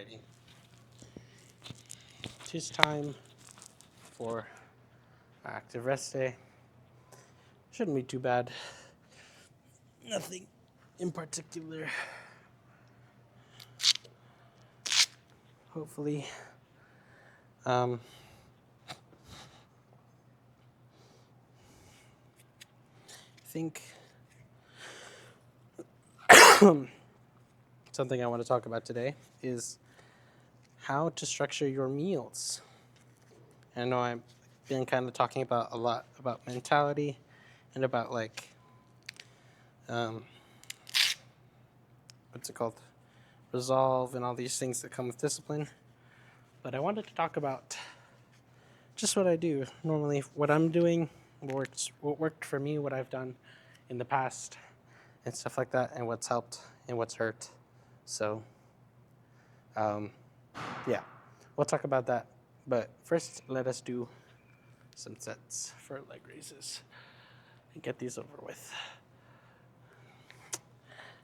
Alrighty. Tis time for active rest day. Shouldn't be too bad. Nothing in particular. Hopefully. I think something I want to talk about today is how to structure your meals. I know I've been kind of talking about a lot about mentality and about what's it called? Resolve and all these things that come with discipline. But I wanted to talk about just what I do normally, what I'm doing, what worked for me, what I've done in the past, and stuff like that, and what's helped and what's hurt. So, yeah, we'll talk about that. But first, let us do some sets for leg raises and get these over with.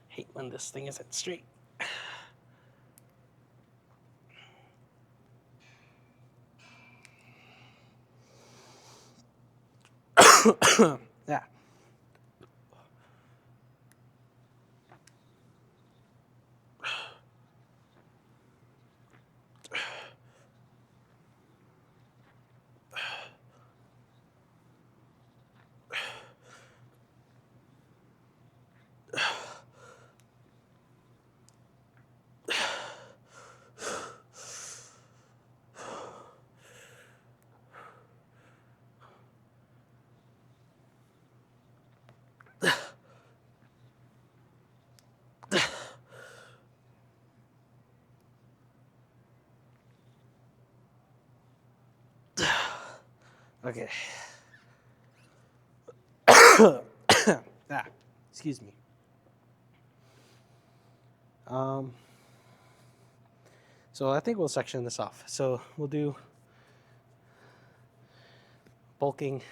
Hate when this thing isn't straight. Yeah. Okay. Excuse me. So I think we'll section this off. So we'll do a bulking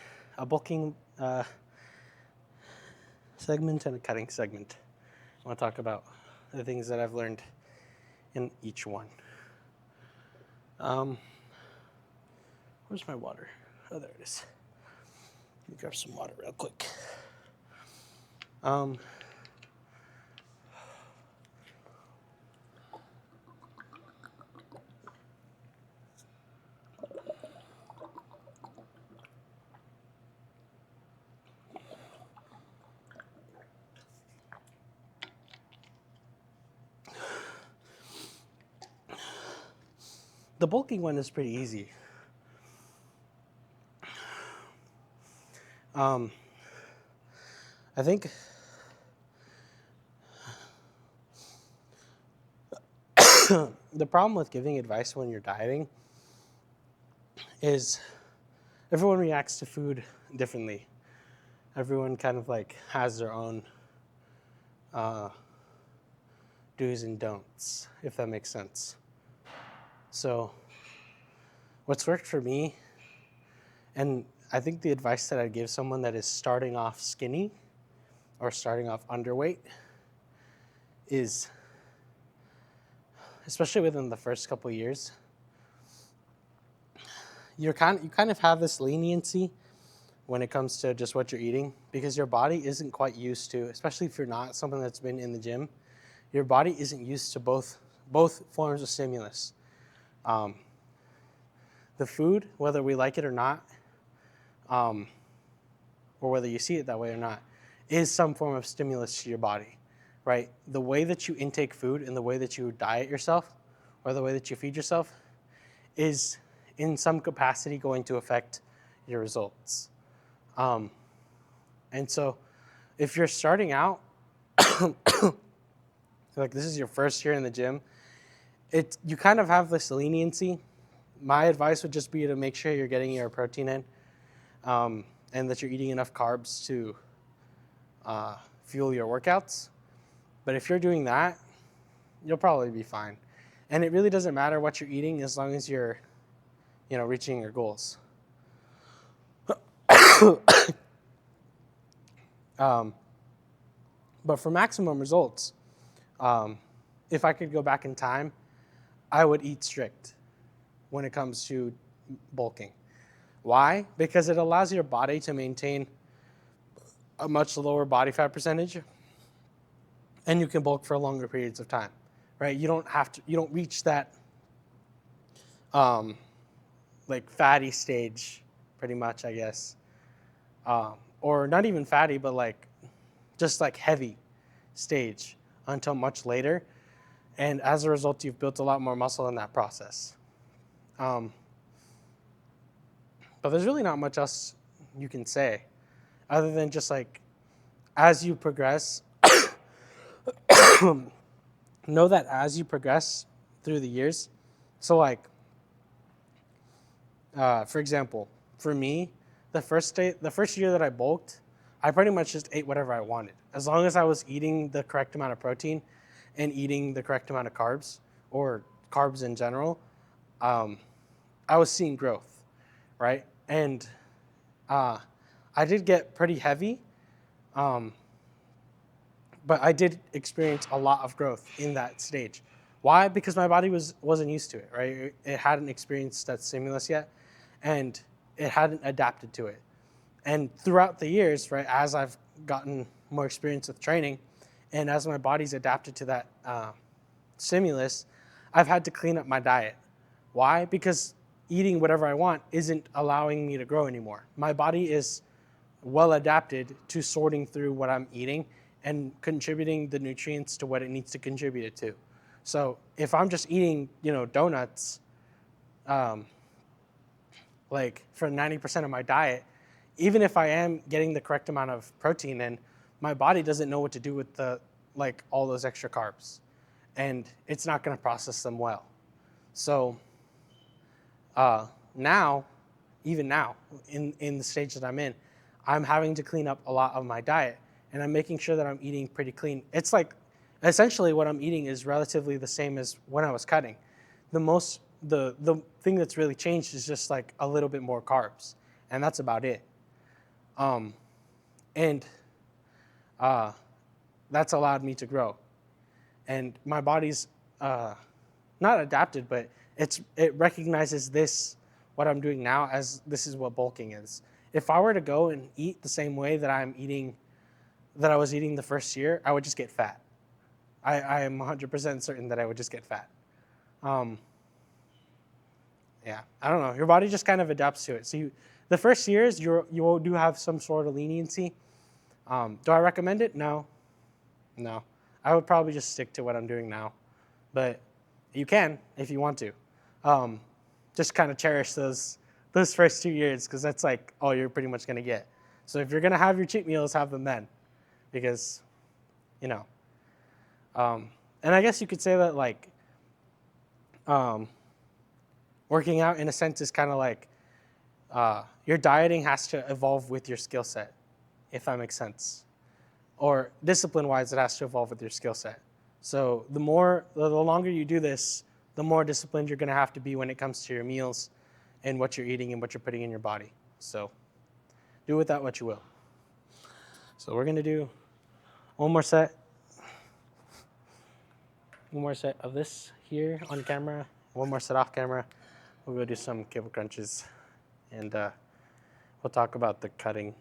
segment and a cutting segment. I want to talk about the things that I've learned in each one. Where's my water? Oh, there it is. Let me grab some water real quick. The bulking one is pretty easy. I think the problem with giving advice when you're dieting is everyone reacts to food differently. Everyone kind of has their own do's and don'ts, if that makes sense. So what's worked for me, and I think the advice that I'd give someone that is starting off skinny or starting off underweight is, especially within the first couple of years, you kind of have this leniency when it comes to just what you're eating, because your body isn't quite used to, especially if you're not someone that's been in the gym, your body isn't used to both forms of stimulus. The food, whether we like it or not, or whether you see it that way or not, is some form of stimulus to your body, right? The way that you intake food and the way that you diet yourself or the way that you feed yourself is in some capacity going to affect your results. And so if you're starting out, like this is your first year in the gym, you kind of have this leniency. My advice would just be to make sure you're getting your protein in, and that you're eating enough carbs to fuel your workouts. But if you're doing that, you'll probably be fine. And it really doesn't matter what you're eating as long as you're, reaching your goals. But for maximum results, if I could go back in time, I would eat strict when it comes to bulking. Why? Because it allows your body to maintain a much lower body fat percentage, and you can bulk for longer periods of time, right? You don't reach that like fatty stage, pretty much, I guess, or not even fatty, but like just like heavy stage until much later, and as a result, you've built a lot more muscle in that process. But there's really not much else you can say other than just like as you progress, know that as you progress through the years, so like, for example, for me, the first year that I bulked, I pretty much just ate whatever I wanted. As long as I was eating the correct amount of protein and eating the correct amount of carbs, or carbs in general, I was seeing growth, right? And I did get pretty heavy, but I did experience a lot of growth in that stage. Why? Because my body wasn't used to it, right? It hadn't experienced that stimulus yet, and it hadn't adapted to it. And throughout the years, right, as I've gotten more experience with training, and as my body's adapted to that stimulus, I've had to clean up my diet. Why? Because eating whatever I want isn't allowing me to grow anymore. My body is well adapted to sorting through what I'm eating and contributing the nutrients to what it needs to contribute it to. So if I'm just eating, donuts, like for 90% of my diet, even if I am getting the correct amount of protein in, my body doesn't know what to do with all those extra carbs, and it's not going to process them well. So now, even now, in the stage that I'm in, I'm having to clean up a lot of my diet, and I'm making sure that I'm eating pretty clean. It's like, essentially what I'm eating is relatively the same as when I was cutting. The thing that's really changed is just like a little bit more carbs, and that's about it. And that's allowed me to grow. And my body's not adapted, but it recognizes what I'm doing now, as this is what bulking is. If I were to go and eat the same way that I was eating the first year, I would just get fat. I am 100% certain that I would just get fat. Yeah, I don't know. Your body just kind of adapts to it. So the first years, you do have some sort of leniency. Do I recommend it? No. I would probably just stick to what I'm doing now. But you can if you want to. Just kind of cherish those first 2 years, because that's like all you're pretty much going to get. So if you're going to have your cheat meals, have them then. Because, and I guess you could say that like working out in a sense is kind of like your dieting has to evolve with your skill set, if that makes sense. Or discipline-wise, it has to evolve with your skill set. So the longer you do this, the more disciplined you're going to have to be when it comes to your meals and what you're eating and what you're putting in your body. So do with that what you will. So we're going to do one more set of this here on camera, one more set off camera. We'll go do some cable crunches, and we'll talk about the cutting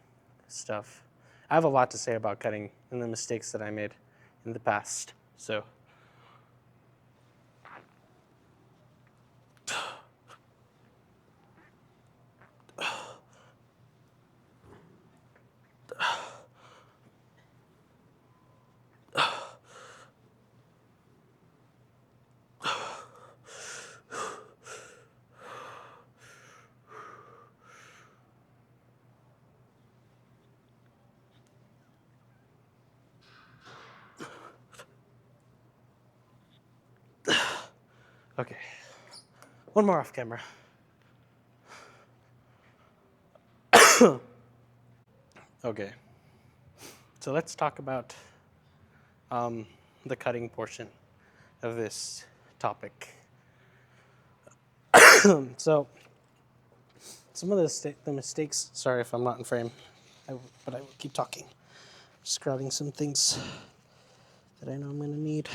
stuff. I have a lot to say about cutting and the mistakes that I made in the past. So okay, one more off camera. Okay, so let's talk about the cutting portion of this topic. So some of the mistakes, sorry if I'm not in frame, but I will keep talking. Just grabbing some things that I know I'm going to need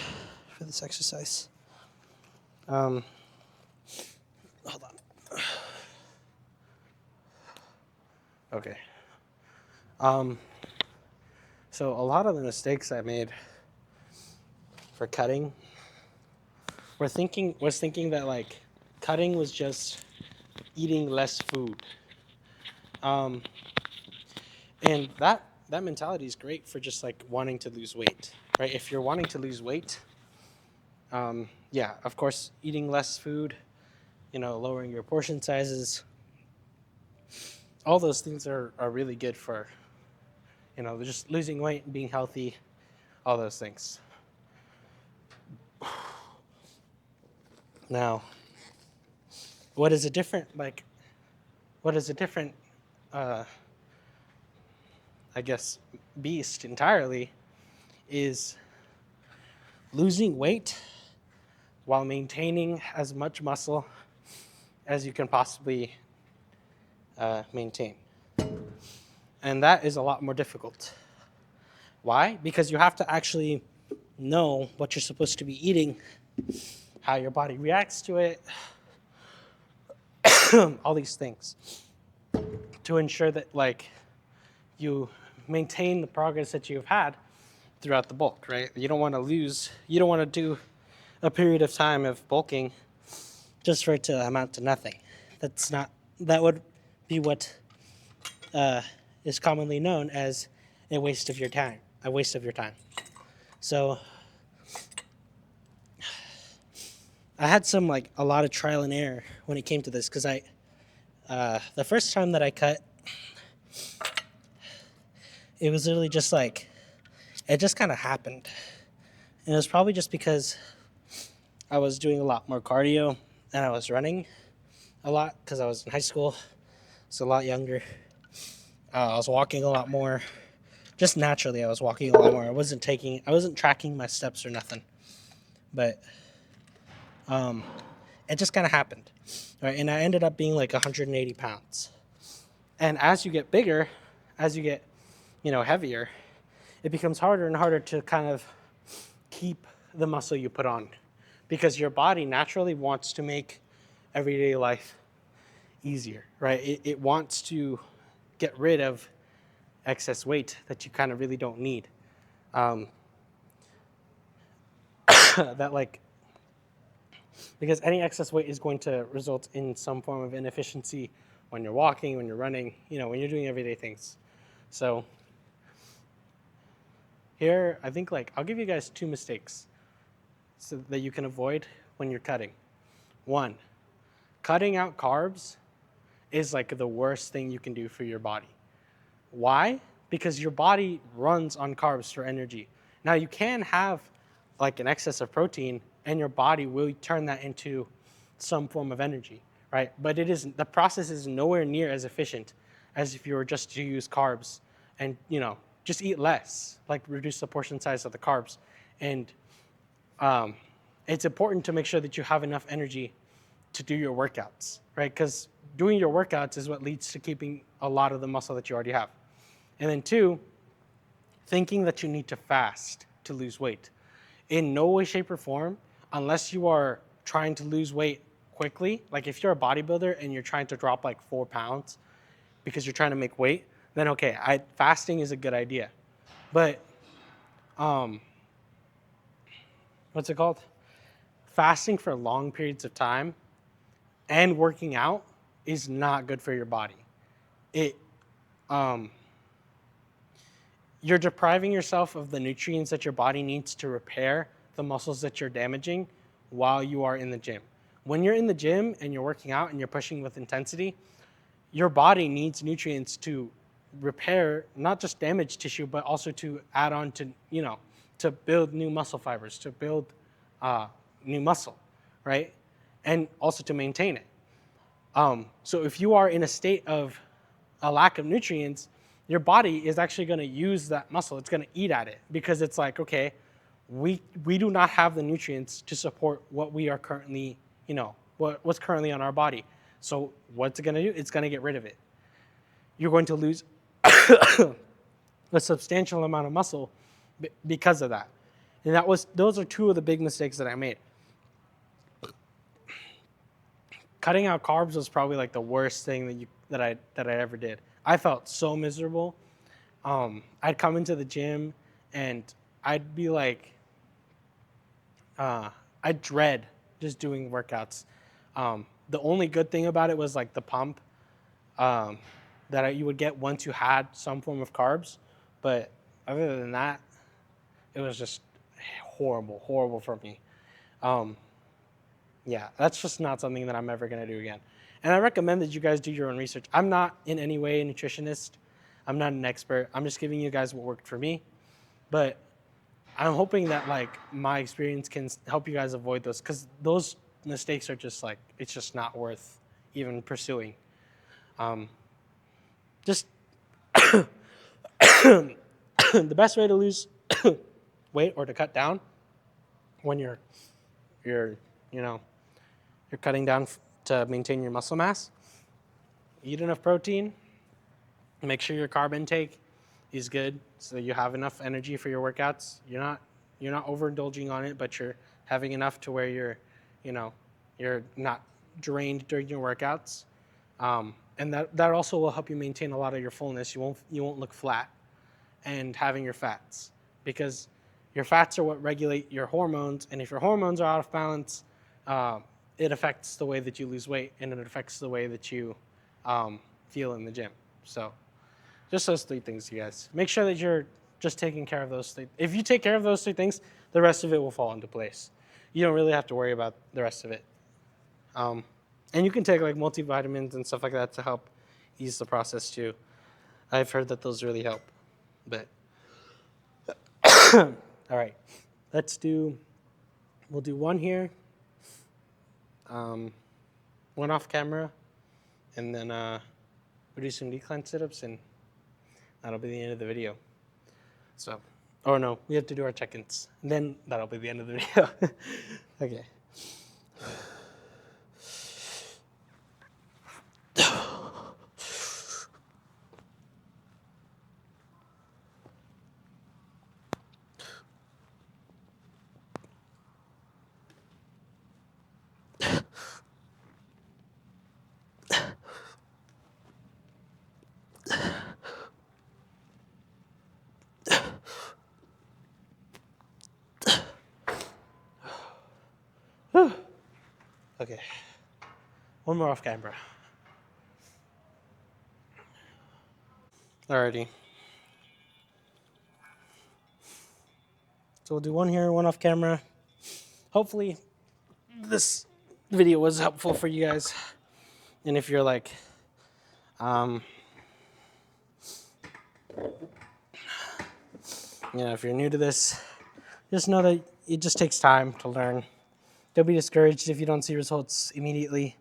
for this exercise. Hold on. Okay. So a lot of the mistakes I made for cutting was thinking that like cutting was just eating less food. Um, and that mentality is great for just like wanting to lose weight, right? If you're wanting to lose weight, yeah, of course, eating less food, lowering your portion sizes, all those things are really good for, just losing weight and being healthy, all those things. Now, what is a different, uh, I guess, beast entirely is losing weight while maintaining as much muscle as you can possibly maintain. And that is a lot more difficult. Why? Because you have to actually know what you're supposed to be eating, how your body reacts to it, all these things, to ensure that like you maintain the progress that you've had throughout the bulk, right? You don't want to do a period of time of bulking just for it to amount to nothing. That would be what is commonly known as a waste of your time. So I had a lot of trial and error when it came to this because the first time that I cut, it was literally just like, it just kind of happened. And it was probably just because I was doing a lot more cardio and I was running a lot because I was in high school. So a lot younger. I was walking a lot more. Just naturally, I was walking a lot more. I wasn't tracking my steps or nothing. But it just kind of happened. Right? And I ended up being like 180 pounds. And as you get bigger, as you get, heavier, it becomes harder and harder to kind of keep the muscle you put on because your body naturally wants to make everyday life easier, right? It wants to get rid of excess weight that you kind of really don't need. Because any excess weight is going to result in some form of inefficiency when you're walking, when you're running, when you're doing everyday things. So here, I think I'll give you guys 2 mistakes so that you can avoid when you're cutting. 1, cutting out carbs is the worst thing you can do for your body. Why? Because your body runs on carbs for energy. Now you can have an excess of protein and your body will turn that into some form of energy, right? But the process is nowhere near as efficient as if you were just to use carbs and, just eat less, reduce the portion size of the carbs. And it's important to make sure that you have enough energy to do your workouts, right? Because doing your workouts is what leads to keeping a lot of the muscle that you already have. And then 2, thinking that you need to fast to lose weight. In no way, shape, or form, unless you are trying to lose weight quickly, if you're a bodybuilder and you're trying to drop 4 pounds because you're trying to make weight, then okay, fasting is a good idea. But what's it called? Fasting for long periods of time and working out is not good for your body. You're depriving yourself of the nutrients that your body needs to repair the muscles that you're damaging while you are in the gym. When you're in the gym and you're working out and you're pushing with intensity, your body needs nutrients to repair not just damaged tissue, but also to add on to, to build new muscle fibers, to build new muscle, right? And also to maintain it. So if you are in a state of a lack of nutrients, your body is actually going to use that muscle. It's going to eat at it because it's okay, we do not have the nutrients to support what we are currently, what's currently on our body. So what's it going to do? It's going to get rid of it. You're going to lose a substantial amount of muscle because of that. And those are 2 of the big mistakes that I made. cutting out carbs was probably like the worst thing that I ever did. I felt so miserable. I'd come into the gym and I'd be like, I dread just doing workouts. The only good thing about it was like the pump you would get once you had some form of carbs. But other than that, it was just horrible for me. Yeah, that's just not something that I'm ever going to do again. And I recommend that you guys do your own research. I'm not in any way a nutritionist. I'm not an expert. I'm just giving you guys what worked for me. But I'm hoping that like my experience can help you guys avoid those, because those mistakes are just like, it's just not worth even pursuing. Just the best way to lose weight or to cut down when you're cutting down to maintain your muscle mass, eat enough protein, make sure your carb intake is good so you have enough energy for your workouts. You're not overindulging on it, but you're having enough to where you're not drained during your workouts. And that also will help you maintain a lot of your fullness. You won't look flat, and having your fats, because your fats are what regulate your hormones, and if your hormones are out of balance, it affects the way that you lose weight, and it affects the way that you feel in the gym. So just those three things, you guys. Make sure that you're just taking care of those things. If you take care of those three things, the rest of it will fall into place. You don't really have to worry about the rest of it. And you can take like multivitamins and stuff like that to help ease the process too. I've heard that those really help. But all right, we'll do one here, one off camera, and then we'll do some decline sit-ups, and that'll be the end of the video. So, oh no, we have to do our check-ins, and then that'll be the end of the video. Okay. Okay, one more off camera. Alrighty. So we'll do one here, one off camera. Hopefully this video was helpful for you guys. And if you're like, if you're new to this, just know that it just takes time to learn. Don't be discouraged if you don't see results immediately.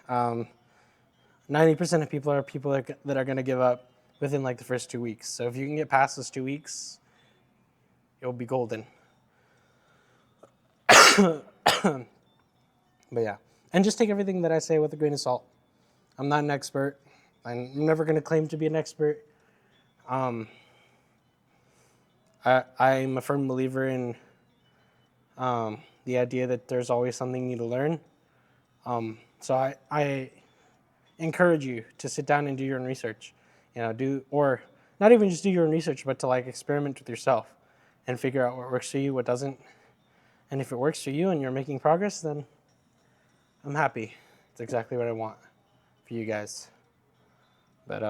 90% of people are people that are going to give up within like the first 2 weeks. So if you can get past those 2 weeks, you'll be golden. But yeah, and just take everything that I say with a grain of salt. I'm not an expert. I'm never going to claim to be an expert. I'm a firm believer in the idea that there's always something new to learn. So I encourage you to sit down and do your own research. Or not even just do your own research, but to like experiment with yourself and figure out what works for you, what doesn't. And if it works for you and you're making progress, then I'm happy. It's exactly what I want for you guys. But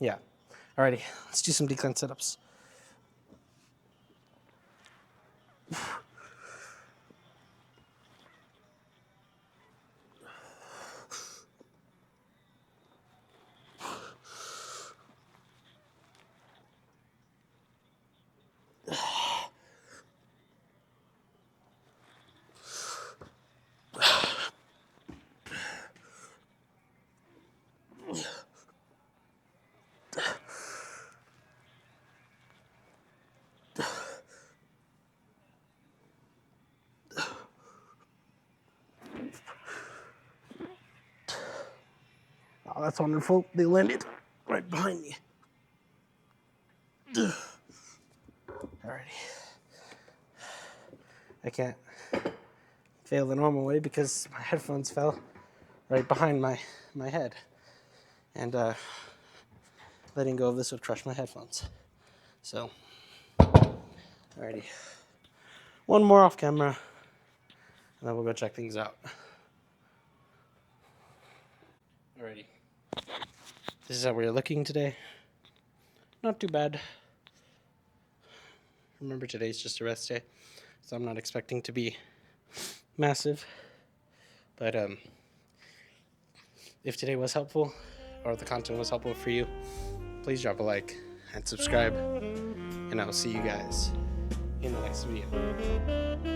yeah. Alrighty, let's do some decline sit-ups. Oh, that's wonderful. They landed right behind me. Alrighty. I can't fail the normal way because my headphones fell right behind my head. And letting go of this would crush my headphones. So, alrighty. One more off camera, and then we'll go check things out. Alrighty. This is how we're looking today. Not too bad. Remember, today's just a rest day, so I'm not expecting to be massive. But if today was helpful, or the content was helpful for you, please drop a like and subscribe, and I'll see you guys in the next video.